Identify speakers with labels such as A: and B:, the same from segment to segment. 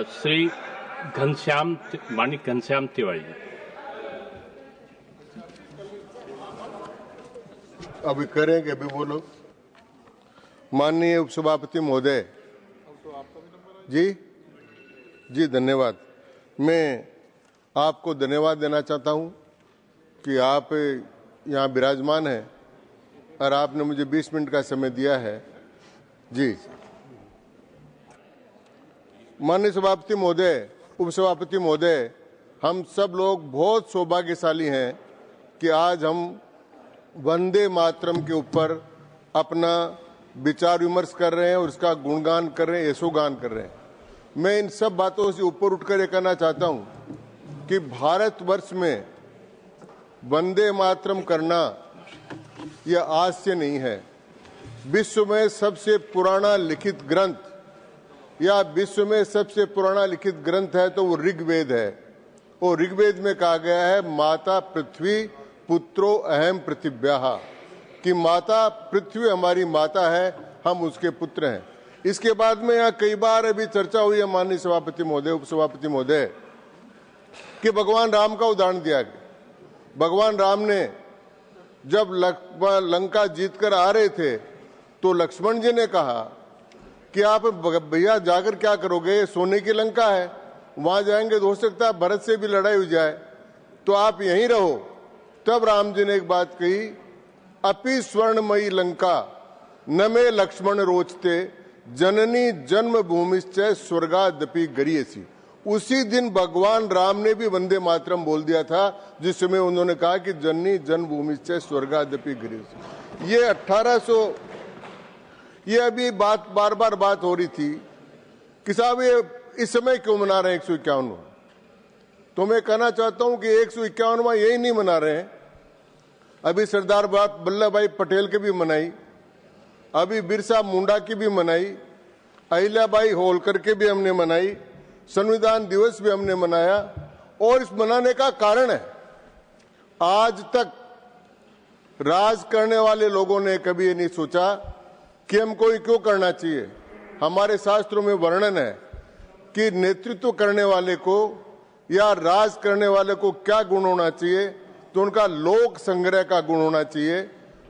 A: श्री माणिक घनश्याम तिवारी।
B: अभी करेंगे, अभी बोलो। माननीय उपसभापति महोदय जी धन्यवाद। मैं आपको धन्यवाद देना चाहता हूं कि आप यहाँ विराजमान हैं और आपने मुझे 20 मिनट का समय दिया है। जी माननीय सभापति महोदय, उपसभापति महोदय, हम सब लोग बहुत सौभाग्यशाली हैं कि आज हम वंदे मातरम के ऊपर अपना विचार विमर्श कर रहे हैं और उसका गुणगान कर रहे हैं, यशोगान कर रहे हैं। मैं इन सब बातों से ऊपर उठकर ये कहना चाहता हूं कि भारतवर्ष में वंदे मातरम करना यह आज से नहीं है। विश्व में सबसे पुराना लिखित ग्रंथ या विश्व में सबसे पुराना लिखित ग्रंथ है तो वो ऋग्वेद है। और ऋग्वेद में कहा गया है माता पृथ्वी पुत्रो अहम पृथिव्याः, कि माता पृथ्वी हमारी माता है, हम उसके पुत्र हैं। इसके बाद में यहाँ कई बार अभी चर्चा हुई है माननीय सभापति महोदय, उपसभापति महोदय, कि भगवान राम का उदाहरण दिया गया। भगवान राम ने जब लंका जीतकर आ रहे थे तो लक्ष्मण जी ने कहा कि आप भैया जाकर क्या करोगे, सोने की लंका है, वहां जाएंगे तो हो सकता है भरत से भी लड़ाई हो जाए, तो आप यहीं रहो। तब राम जी ने एक बात कही, अपि स्वर्णमयी लंका न मे लक्ष्मण रोचते जननी जन्म भूमिश्च स्वर्गादपि गरीयसी। उसी दिन भगवान राम ने भी वंदे मातरम बोल दिया था, जिसमें उन्होंने कहा कि जननी जन्मभूमिश्च स्वर्गादपि गरीयसी। ये 1800 ये अभी बात बार बार बात हो रही थी कि साहब ये इस समय क्यों मना रहे हैं 151वां। तो मैं कहना चाहता हूं कि 151वां यही नहीं मना रहे हैं, अभी सरदार वल्लभ भाई पटेल की भी मनाई, अभी बिरसा मुंडा की भी मनाई, अहिल्याबाई होलकर के भी हमने मनाई, संविधान दिवस भी हमने मनाया। और इस मनाने का कारण है, आज तक राज करने वाले लोगों ने कभी ये नहीं सोचा कि हमको ये क्यों करना चाहिए। हमारे शास्त्रों में वर्णन है कि नेतृत्व करने वाले को या राज करने वाले को क्या गुण होना चाहिए, तो उनका लोक संग्रह का गुण होना चाहिए,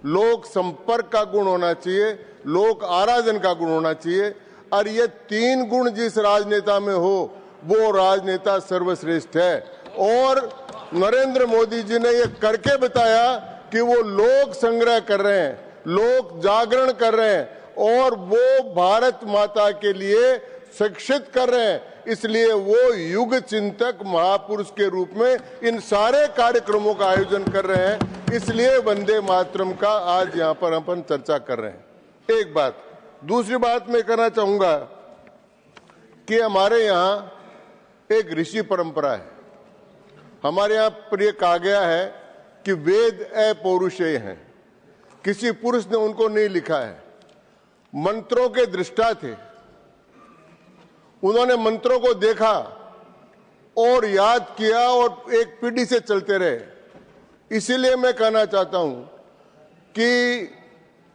B: लोक संपर्क का गुण होना चाहिए, लोक आराधन का गुण होना चाहिए। और ये 3 गुण जिस राजनेता में हो वो राजनेता सर्वश्रेष्ठ है। और नरेंद्र मोदी जी ने ये करके बताया कि वो लोक संग्रह कर रहे हैं, लोक जागरण कर रहे हैं और वो भारत माता के लिए शिक्षित कर रहे हैं। इसलिए वो युग चिंतक महापुरुष के रूप में इन सारे कार्यक्रमों का आयोजन कर रहे हैं। इसलिए वंदे मातरम का आज यहाँ पर अपन चर्चा कर रहे हैं। एक बात। दूसरी बात मैं कहना चाहूंगा कि हमारे यहाँ एक ऋषि परंपरा है। हमारे यहाँ पर यह कहा गया है कि वेद अपौरुषेय हैं, किसी पुरुष ने उनको नहीं लिखा है। मंत्रों के दृष्टा थे, उन्होंने मंत्रों को देखा और याद किया और एक पीढ़ी से चलते रहे। इसीलिए मैं कहना चाहता हूं कि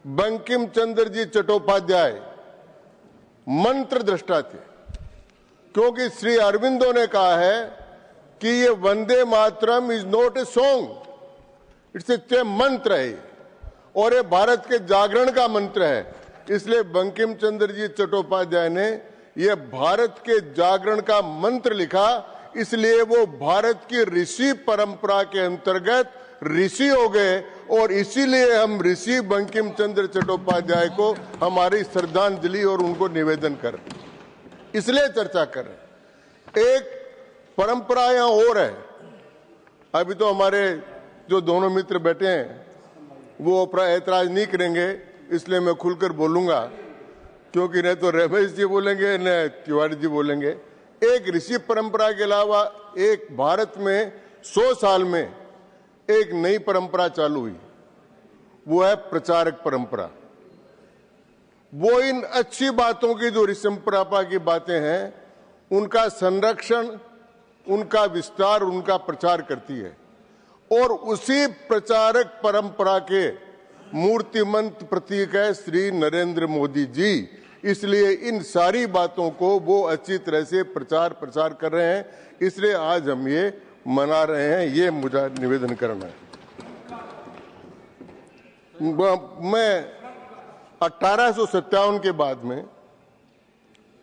B: बंकिम चंद्र जी चट्टोपाध्याय मंत्र दृष्टा थे, क्योंकि श्री अरविंदो ने कहा है कि ये Vande Mataram is not a song, it's a mantra है और ये भारत के जागरण का मंत्र है। इसलिए बंकिम चंद्र जी चट्टोपाध्याय ने यह भारत के जागरण का मंत्र लिखा। इसलिए वो भारत की ऋषि परंपरा के अंतर्गत ऋषि हो गए और इसीलिए हम ऋषि बंकिम चंद्र चट्टोपाध्याय को हमारी श्रद्धांजलि और उनको निवेदन कर, इसलिए चर्चा कर रहे। एक परंपरा यहां और है। अभी तो हमारे जो दोनों मित्र बैठे हैं वो ऐतराज नहीं करेंगे, इसलिए मैं खुलकर बोलूंगा, क्योंकि नहीं तो रमेश जी बोलेंगे न तिवारी जी बोलेंगे। एक ऋषि परंपरा के अलावा एक भारत में 100 साल में एक नई परंपरा चालू हुई, वो है प्रचारक परंपरा। वो इन अच्छी बातों की जो ऋषि परंपरा की बातें हैं उनका संरक्षण, उनका विस्तार, उनका प्रचार करती है। और उसी प्रचारक परंपरा के मूर्तिमंत प्रतीक है श्री नरेंद्र मोदी जी। इसलिए इन सारी बातों को वो अच्छी तरह से प्रचार प्रसार कर रहे हैं, इसलिए आज हम ये मना रहे हैं। ये मुझे निवेदन करना है। मैं 1857 के बाद में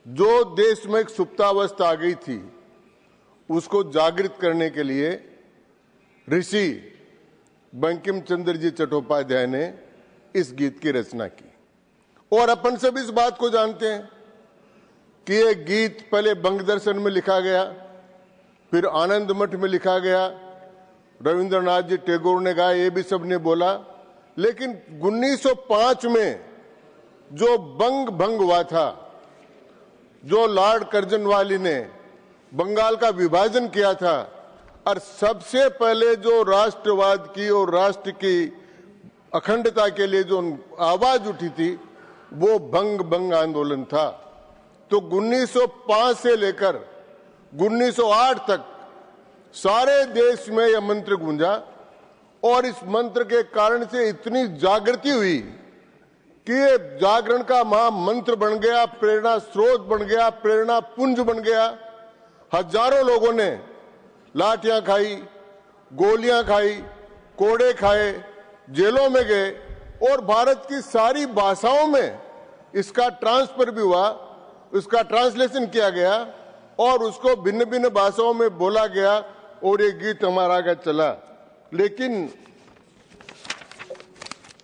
B: जो देश में एक सुप्तावस्था आ गई थी, उसको जागृत करने के लिए ऋषि बंकिम चंद्र जी चट्टोपाध्याय ने इस गीत की रचना की। और अपन सब इस बात को जानते हैं कि ये गीत पहले बंग दर्शन में लिखा गया, फिर आनंद मठ में लिखा गया, रविंद्रनाथ जी टैगोर ने गाया, ये भी सबने बोला। लेकिन 1905 में जो बंग भंग हुआ था, जो लॉर्ड कर्जनवाली ने बंगाल का विभाजन किया था, और सबसे पहले जो राष्ट्रवाद की और राष्ट्र की अखंडता के लिए जो आवाज उठी थी, वो भंग आंदोलन था। तो 1905 से लेकर 1908 तक सारे देश में यह मंत्र गूंजा, और इस मंत्र के कारण से इतनी जागृति हुई कि ये जागरण का महामंत्र बन गया, प्रेरणा स्रोत बन गया, प्रेरणा पुंज बन गया। हजारों लोगों ने लाठियां खाई, गोलियां खाई, कोड़े खाए, जेलों में गए, और भारत की सारी भाषाओं में इसका ट्रांसफर भी हुआ, उसका ट्रांसलेशन किया गया और उसको भिन्न भिन्न भाषाओं में बोला गया, और ये गीत हमारा आगे चला। लेकिन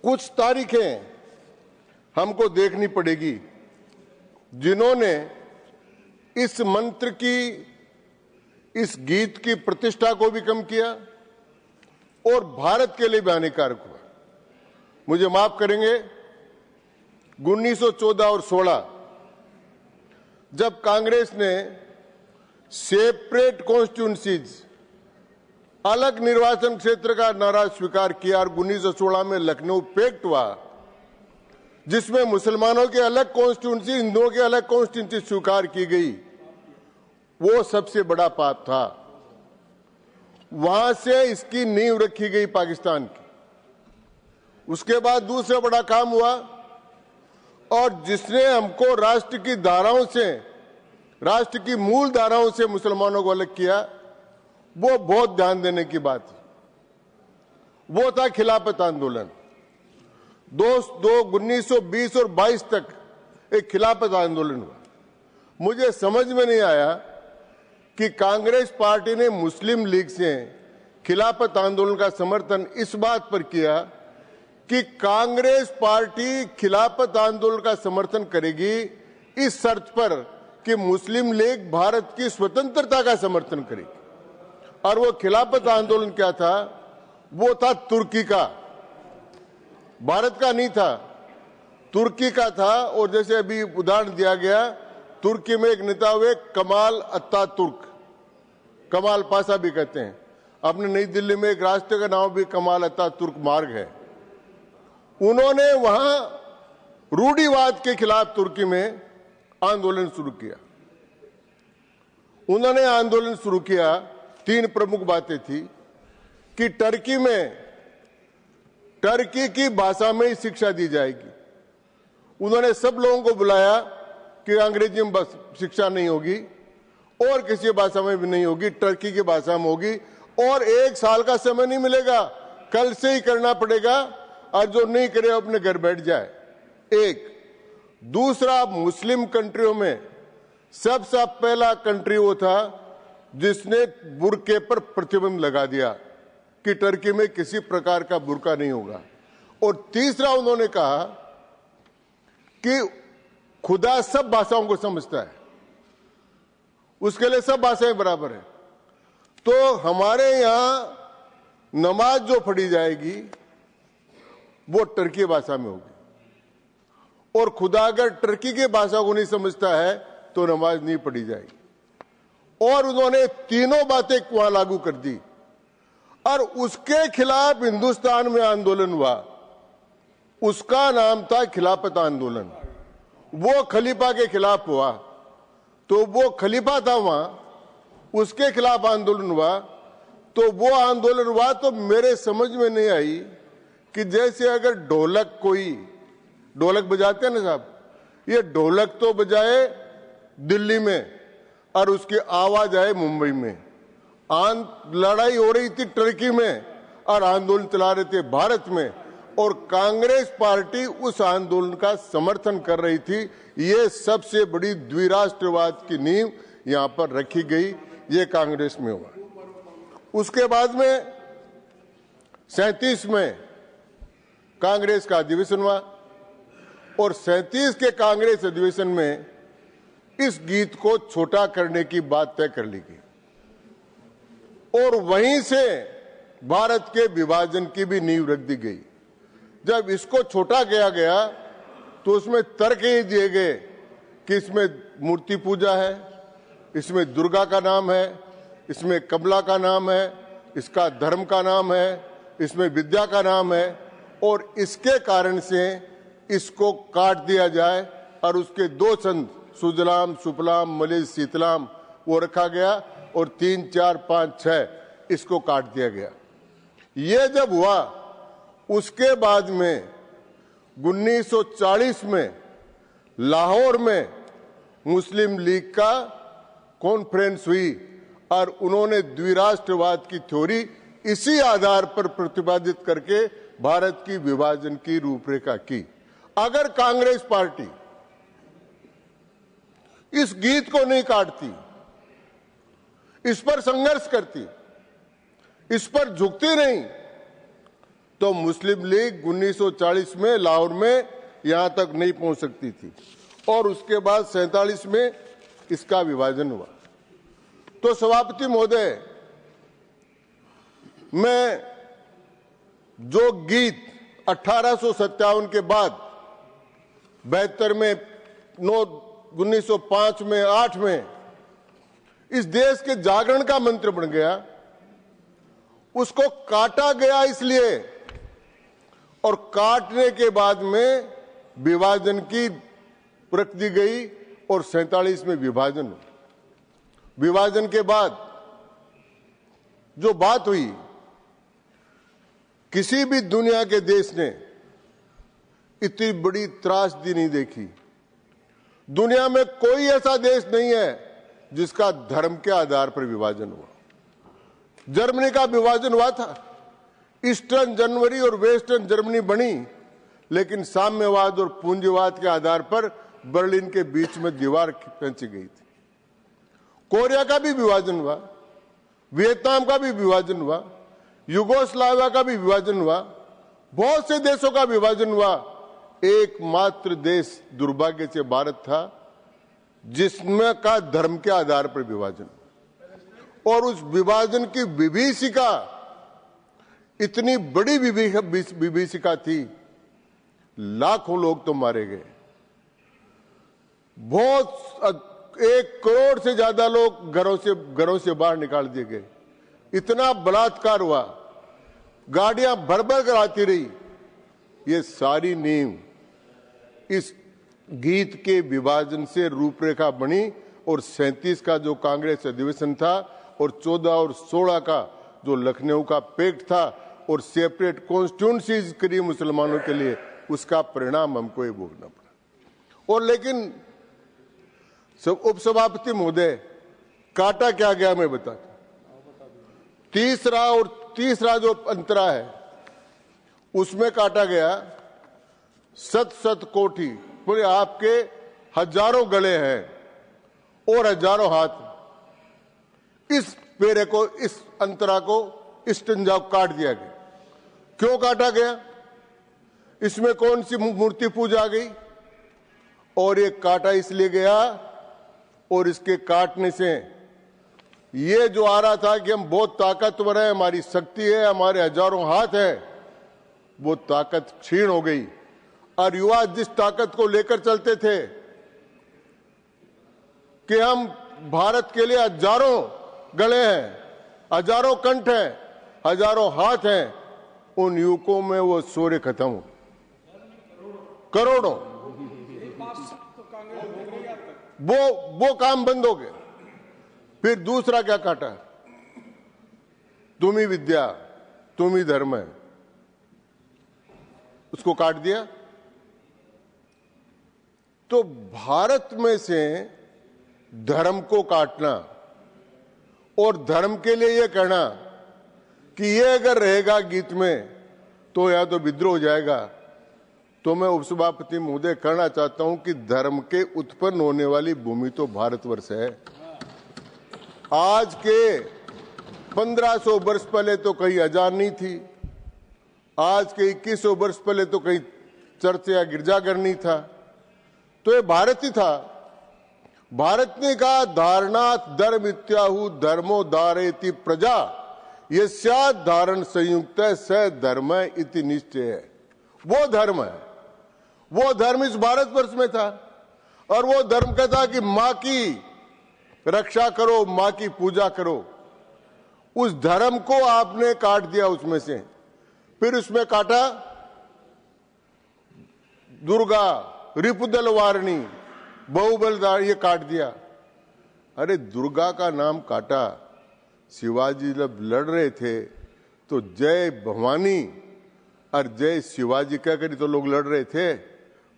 B: कुछ तारीखें हमको देखनी पड़ेगी जिन्होंने इस मंत्र की, इस गीत की प्रतिष्ठा को भी कम किया और भारत के लिए भी हानिकारक हुआ। मुझे माफ करेंगे, 1914 और 16 जब कांग्रेस ने सेपरेट कॉन्स्टिट्यूंसीज, अलग निर्वाचन क्षेत्र का नारा स्वीकार किया, और 1916 में लखनऊ पैक्ट हुआ जिसमें मुसलमानों के अलग कॉन्स्टिट्यूंसी, हिंदुओं के अलग कॉन्स्टिट्यूंसी स्वीकार की गई, वो सबसे बड़ा पाप था। वहां से इसकी नींव रखी गई पाकिस्तान की। उसके बाद दूसरा बड़ा काम हुआ, और जिसने हमको राष्ट्र की धाराओं से, राष्ट्र की मूल धाराओं से मुसलमानों को अलग किया, वो बहुत ध्यान देने की बात है। वो था खिलाफत आंदोलन। 1920 और 22 तक एक खिलाफत आंदोलन हुआ। मुझे समझ में नहीं आया कि कांग्रेस पार्टी ने मुस्लिम लीग से खिलाफत आंदोलन का समर्थन इस बात पर किया कि कांग्रेस पार्टी खिलाफत आंदोलन का समर्थन करेगी इस शर्त पर कि मुस्लिम लीग भारत की स्वतंत्रता का समर्थन करेगी। और वो खिलाफत आंदोलन क्या था? वो था तुर्की का, भारत का नहीं था, तुर्की का था। और जैसे अभी उदाहरण दिया गया, तुर्की में एक नेता हुए कमाल अत्तातुर्क, कमाल पाशा भी कहते हैं। अपने नई दिल्ली में एक रास्ते का नाम भी कमाल अत्तातुर्क मार्ग है। उन्होंने वहां रूढ़िवाद के खिलाफ तुर्की में आंदोलन शुरू किया। उन्होंने आंदोलन शुरू किया, 3 प्रमुख बातें थी कि टर्की में टर्की की भाषा में ही शिक्षा दी जाएगी। उन्होंने सब लोगों को बुलाया कि अंग्रेजी में बस शिक्षा नहीं होगी और किसी भाषा में भी नहीं होगी, टर्की की भाषा में होगी, और 1 साल का समय नहीं मिलेगा, कल से ही करना पड़ेगा, और जो नहीं करे अपने घर बैठ जाए। एक दूसरा, मुस्लिम कंट्रियों में सबसे पहला कंट्री वो था जिसने बुर्के पर प्रतिबंध लगा दिया कि टर्की में किसी प्रकार का बुर्का नहीं होगा। और तीसरा, उन्होंने कहा कि खुदा सब भाषाओं को समझता है, उसके लिए सब भाषाएं बराबर है। तो हमारे यहां नमाज जो पढ़ी जाएगी वो टर्की भाषा में होगी, और खुदा अगर टर्की की भाषा को नहीं समझता है तो नमाज नहीं पढ़ी जाएगी। और उन्होंने तीनों बातें वहां लागू कर दी, और उसके खिलाफ हिंदुस्तान में आंदोलन हुआ। उसका नाम था खिलाफत आंदोलन। वो खलीफा के खिलाफ हुआ, तो वो खलीफा था वहां, उसके खिलाफ आंदोलन हुआ। तो वो आंदोलन हुआ तो मेरे समझ में नहीं आई कि जैसे अगर ढोलक, कोई ढोलक बजाते हैं ना साहब, ये ढोलक तो बजाए दिल्ली में और उसकी आवाज आए मुंबई में। लड़ाई हो रही थी टर्की में और आंदोलन चला रहे थे भारत में, और कांग्रेस पार्टी उस आंदोलन का समर्थन कर रही थी। ये सबसे बड़ी द्विराष्ट्रवाद की नींव यहां पर रखी गई, ये कांग्रेस में हुआ। उसके बाद में 37 में कांग्रेस का अधिवेशन हुआ और 37 के कांग्रेस अधिवेशन में इस गीत को छोटा करने की बात तय कर ली गई और वहीं से भारत के विभाजन की भी नींव रख दी गई। जब इसको छोटा किया गया तो उसमें तर्क ये दिए गए कि इसमें मूर्ति पूजा है, इसमें दुर्गा का नाम है, इसमें कमला का नाम है, इसका धर्म का नाम है, इसमें विद्या का नाम है, और इसके कारण से इसको काट दिया जाए और उसके 2 छंद सुजलाम सुफलाम मलिज शीतलाम वो रखा गया और 3, 4, 5, 6 इसको काट दिया गया। ये जब हुआ उसके बाद में 1940 में लाहौर में मुस्लिम लीग का कॉन्फ्रेंस हुई और उन्होंने द्विराष्ट्रवाद की थ्योरी इसी आधार पर प्रतिपादित करके भारत की विभाजन की रूपरेखा की। अगर कांग्रेस पार्टी इस गीत को नहीं काटती, इस पर संघर्ष करती, इस पर झुकती नहीं, तो मुस्लिम लीग 1940 में लाहौर में यहां तक नहीं पहुंच सकती थी और उसके बाद 47 में इसका विभाजन हुआ। तो सभापति महोदय, मैं जो गीत 1857 के बाद 72 में 1905 में 8 में इस देश के जागरण का मंत्र बन गया, उसको काटा गया इसलिए, और काटने के बाद में विभाजन की रख दी गई और 47 में विभाजन हुआ। विभाजन के बाद जो बात हुई, किसी भी दुनिया के देश ने इतनी बड़ी त्रासदी नहीं देखी। दुनिया में कोई ऐसा देश नहीं है जिसका धर्म के आधार पर विभाजन हुआ। जर्मनी का विभाजन हुआ था, ईस्टर्न जर्मनी और वेस्टर्न जर्मनी बनी, लेकिन साम्यवाद और पूंजीवाद के आधार पर बर्लिन के बीच में दीवार खींची गई थी। कोरिया का भी विभाजन हुआ, वियतनाम का भी विभाजन हुआ, युगोस्लाविया का भी विभाजन हुआ, बहुत से देशों का विभाजन हुआ। एकमात्र देश दुर्भाग्य से भारत था जिसमें का धर्म के आधार पर विभाजन, और उस विभाजन की विभीषिका इतनी बड़ी विभीषिका थी, लाखों लोग तो मारे गए, बहुत 1 करोड़ से ज्यादा लोग घरों से बाहर निकाल दिए गए, इतना बलात्कार हुआ, गाड़ियां भर भर कर आती रही। ये सारी नींव इस गीत के विभाजन से रूपरेखा बनी और 37 का जो कांग्रेस अधिवेशन था और 14 और 16 का जो लखनऊ का पैक्ट था और सेपरेट कॉन्स्टिट्यूंसीज करी मुसलमानों के लिए, उसका परिणाम हमको ये भोगना पड़ा। और लेकिन उपसभापति महोदय, काटा क्या गया मैं बताता। तीसरा जो अंतरा है उसमें काटा गया 7 कोठी, पूरे आपके हजारों गले हैं और हजारों हाथ। इस पेरे को, इस अंतरा को, इस स्टंजा को काट दिया गया। क्यों काटा गया? इसमें कौन सी मूर्ति पूजा आ गई? और ये काटा इसलिए गया, और इसके काटने से ये जो आ रहा था कि हम बहुत ताकतवर हैं, हमारी शक्ति है, हमारे हजारों हाथ हैं, वो ताकत क्षीण हो गई। और युवा जिस ताकत को लेकर चलते थे कि हम भारत के लिए हजारों गले हैं, हजारों कंठ हैं, हजारों हाथ हैं, उन युवकों में वो सूर्य खत्म हो, करोड़ों, वो काम बंद हो गए। फिर दूसरा क्या काटा? तुम ही विद्या, तुम ही धर्म है, उसको काट दिया। तो भारत में से धर्म को काटना और धर्म के लिए ये कहना कि ये अगर रहेगा गीत में तो या तो विद्रोह हो जाएगा, तो मैं उपसभापति महोदय कहना चाहता हूं कि धर्म के उत्पन्न होने वाली भूमि तो भारतवर्ष है। आज के 1500 वर्ष पहले तो कहीं अजान नहीं थी, आज के 2100 वर्ष पहले तो कहीं चर्च या गिरजाघर नहीं था, तो ये भारत ही था। भारत ने कहा धारणात् धर्म इत्याहु धर्मो धारयति प्रजा यस्यात् धारण संयुक्त स धर्म इति निश्चय है। वो धर्म है, वो धर्म इस भारतवर्ष में था और वो धर्म कहता कि मां की रक्षा करो, मां की पूजा करो। उस धर्म को आपने काट दिया उसमें से, फिर उसमें काटा दुर्गा, रिपुदल वारिणी, बहुबलदार, ये काट दिया। अरे दुर्गा का नाम काटा, शिवाजी जब लड़ रहे थे तो जय भवानी और जय शिवाजी कहकर तो लोग लड़ रहे थे।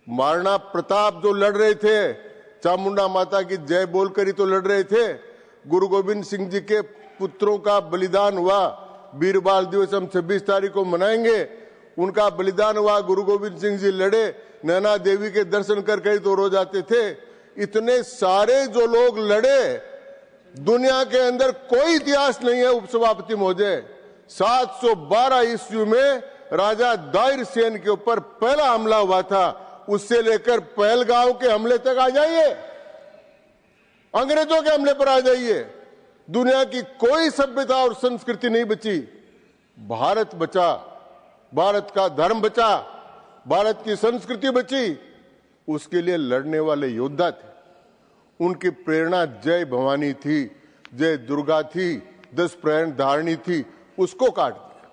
B: महाराणा प्रताप जो लड़ रहे थे, चामुंडा माता की जय बोलकर ही तो लड़ रहे थे। गुरु गोविंद सिंह जी के पुत्रों का बलिदान हुआ, वीर बाल दिवस हम 26 तारीख को मनाएंगे। उनका बलिदान हुआ, गुरु गोविंद सिंह जी लड़े, नैना देवी के दर्शन करके तो रो जाते थे। इतने सारे जो लोग लड़े, दुनिया के अंदर कोई इतिहास नहीं है उपसभापति महोदय। 712 ईस्वी में राजा दाहिर सेन के ऊपर पहला हमला हुआ था, उससे लेकर पहलगांव के हमले तक आ जाइए, अंग्रेजों के हमले पर आ जाइए, दुनिया की कोई सभ्यता और संस्कृति नहीं बची। भारत बचा, भारत का धर्म बचा, भारत की संस्कृति बची। उसके लिए लड़ने वाले योद्धा थे, उनकी प्रेरणा जय भवानी थी, जय दुर्गा थी, 10 प्रहण धारणी थी, उसको काट दिया।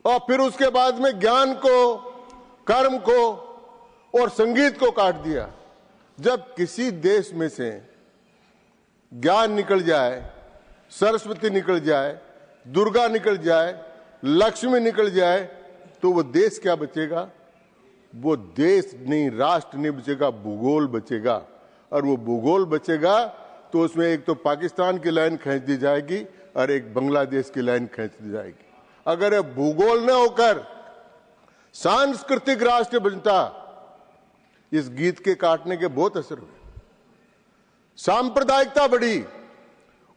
B: और फिर उसके बाद में ज्ञान को, कर्म को और संगीत को काट दिया। जब किसी देश में से ज्ञान निकल जाए, सरस्वती निकल जाए, दुर्गा निकल जाए, लक्ष्मी निकल जाए, तो वो देश क्या बचेगा? वो देश नहीं, राष्ट्र नहीं बचेगा, भूगोल बचेगा। और वो भूगोल बचेगा तो उसमें एक तो पाकिस्तान की लाइन खींच दी जाएगी और एक बांग्लादेश की लाइन खींच दी जाएगी। अगर ये भूगोल न होकर सांस्कृतिक राष्ट्र बनता, इस गीत के काटने के बहुत असर हुए, सांप्रदायिकता बढ़ी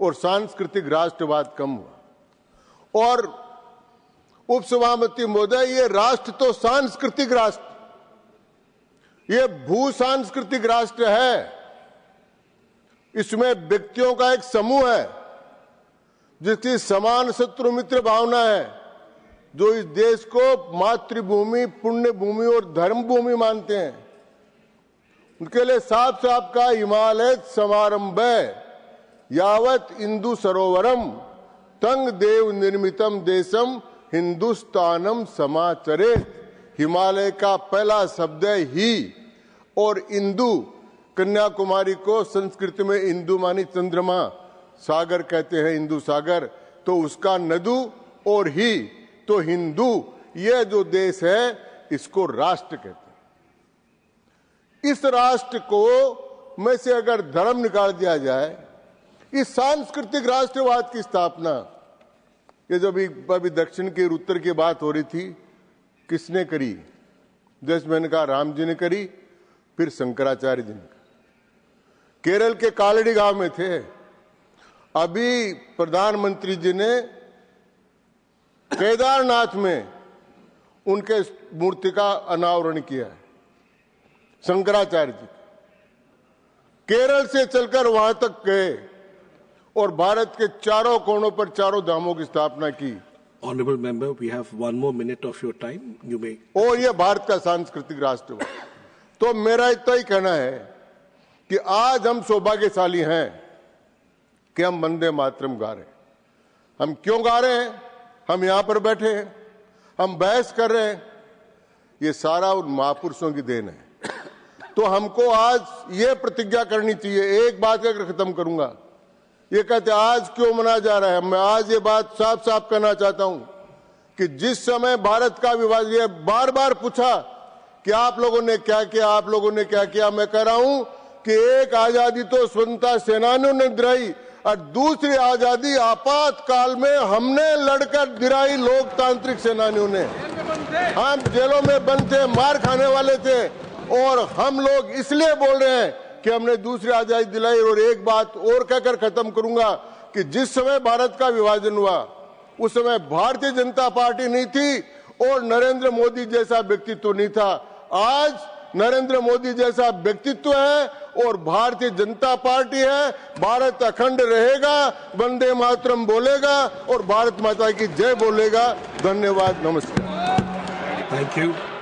B: और सांस्कृतिक राष्ट्रवाद कम हुआ। और उपसभापति महोदय, ये राष्ट्र तो सांस्कृतिक राष्ट्र, ये भू सांस्कृतिक राष्ट्र है। इसमें व्यक्तियों का एक समूह है जिसकी समान शत्रु मित्र भावना है, जो इस देश को मातृभूमि, पुण्य भूमि और धर्म भूमि मानते हैं। उनके लिए साफ साफ का हिमालय समारंभ यावत इंदु सरोवरम तंग देव निर्मितम देशम हिंदुस्तानम समाचरेत। हिमालय का पहला शब्द है ही, और इंदु, कन्याकुमारी को संस्कृत में इंदु मानी चंद्रमा, सागर कहते हैं हिंदू सागर, तो उसका नदु और ही, तो हिंदू, ये जो देश है इसको राष्ट्र कहते हैं। इस राष्ट्र को में से अगर धर्म निकाल दिया जाए, इस सांस्कृतिक राष्ट्रवाद की स्थापना, ये जब अभी दक्षिण की और उत्तर की बात हो रही थी, किसने करी? जैसे मैंने कहा राम जी ने करी, फिर शंकराचार्य जी ने। केरल के कालड़ी गांव में थे, अभी प्रधानमंत्री जी ने केदारनाथ में उनके मूर्ति का अनावरण किया है, शंकराचार्य जी। केरल से चलकर वहां तक गए और भारत के चारों कोनों पर चारों धामों की स्थापना की।
C: Honorable member, we have one more minute of your time. You may.
B: और ये भारत का सांस्कृतिक राष्ट्र। तो मेरा इतना ही कहना है कि आज हम सौभाग्यशाली हैं कि हम वंदे मातरम गा रहे हैं। हम क्यों गा रहे हैं? हम यहां पर बैठे हैं, हम बहस कर रहे हैं, ये सारा उन महापुरुषों की देन है। तो हमको आज ये प्रतिज्ञा करनी चाहिए। एक बात कहकर खत्म करूंगा, ये कहते आज क्यों मनाया जा रहा है, मैं आज ये बात साफ साफ कहना चाहता हूं कि जिस समय भारत का विभाजन, बार बार पूछा कि आप लोगों ने क्या किया, आप लोगों ने क्या किया। मैं कह रहा हूं कि एक आजादी तो स्वतंत्रता सेनानियों ने दिलाई और दूसरी आजादी आपातकाल में हमने लड़कर दिलाई लोकतांत्रिक सेनानियों ने। हम जेलों में बंद थे, मार खाने वाले थे, और हम लोग इसलिए बोल रहे हैं कि हमने दूसरी आजादी दिलाई। और एक बात और कहकर खत्म करूंगा कि जिस समय भारत का विभाजन हुआ उस समय भारतीय जनता पार्टी नहीं थी और नरेंद्र मोदी जैसा व्यक्तित्व नहीं था। आज नरेंद्र मोदी जैसा व्यक्तित्व है और भारतीय जनता पार्टी है। भारत अखंड रहेगा, वंदे मातरम बोलेगा और भारत माता की जय बोलेगा। धन्यवाद, नमस्कार।
C: Thank you.